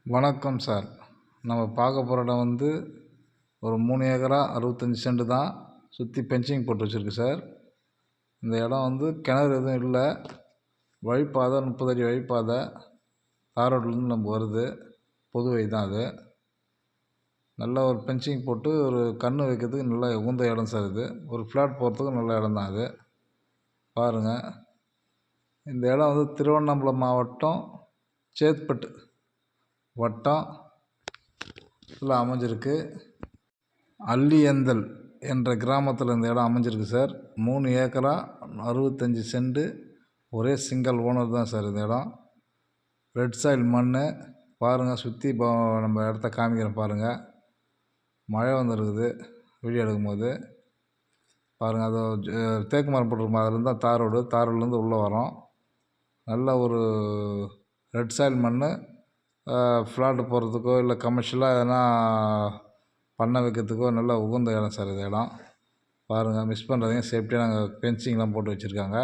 வணக்கம் சார். நம்ம பார்க்க போகிற இடம் வந்து ஒரு 3 ஏக்கரா 65 சென்ட் தான். சுற்றி பென்சிங் போட்டு வச்சுருக்கு சார். இந்த இடம் வந்து கிணறு எதுவும் இல்லை. வழிப்பாதை 30 அடி வழிப்பாதை. தார் ரோட்லேருந்து நம்ம வருது. பொது வழி தான் அது. நல்ல ஒரு பென்சிங் போட்டு ஒரு கன்று வைக்கிறதுக்கு நல்ல உகந்த இடம் சார் இது. ஒரு ஃப்ளாட் போகிறதுக்கு நல்ல இடம் தான் அது. பாருங்கள், இந்த இடம் வந்து திருவண்ணாமலை மாவட்டம் சேத்பட்டு வட்டம் அமைஞ்சிருக்கு. அல்லியந்தல் என்ற கிராமத்தில் இந்த இடம் அமைஞ்சிருக்கு சார். 3 ஏக்கரா 65 சென்ட். ஒரே சிங்கிள் ஓனர் தான் சார் இந்த இடம். ரெட் சாயில் மண். பாருங்கள், சுற்றி நம்ம இடத்த காமிக்கிறேன் பாருங்கள். மழை வந்துருக்குது வீடியோ எடுக்கும்போது. பாருங்கள், அது தேக்கு மரம் போட்டிருக்கோம். அதுலேருந்து தான் தார் ரோட்லேருந்து உள்ளே வரோம். நல்ல ஒரு ரெட் சாயில் மண். ஃப்ளாட்டு போடுறதுக்கோ இல்லை கமர்ஷியலாக எதனா பண்ண வைக்கிறதுக்கோ நல்ல உகந்த இடம் சார் இது இடம். பாருங்கள், மிஸ் பண்ணுறதையும் சேஃப்டியாக நாங்கள் ஃபென்சிங்லாம் போட்டு வச்சுருக்காங்க.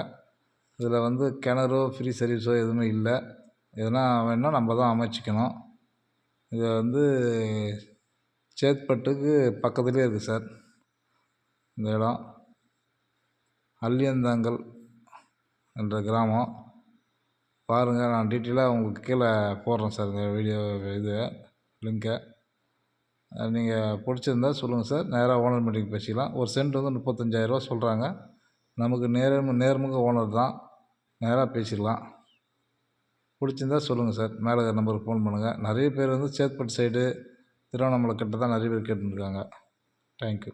இதில் வந்து கிணறோ ஃப்ரீ சர்வீஸோ எதுவுமே இல்லை. எதனா வேணுன்னா நம்ம தான் அமைச்சிக்கணும். இது வந்து சேத்பட்டுக்கு பக்கத்துலேயே இருக்குது சார் இந்த இடம். அல்லியந்தாங்கல் என்ற கிராமம். பாருங்கள், நான் டீட்டெயிலாக உங்களுக்கு கீழே போடுறேன் சார் இந்த வீடியோ லிங்கை. நீங்கள் பிடிச்சிருந்தா சொல்லுங்கள் சார். நேராக ஓனர் மீட்டிங் பேசிக்கலாம். ஒரு சென்ட் வந்து 35,000 சொல்கிறாங்க. நமக்கு நேர்முக ஓனர் தான். நேராக பேசிடலாம். பிடிச்சிருந்தா சொல்லுங்கள் சார். மேலே இருக்கிற நம்பருக்கு ஃபோன் பண்ணுங்கள். நிறைய பேர் வந்து சேத்பட்டு சைடு திருவண்ணாமலை கிட்ட தான் நிறைய பேர் கேட்டுருக்காங்க. தேங்க்யூ.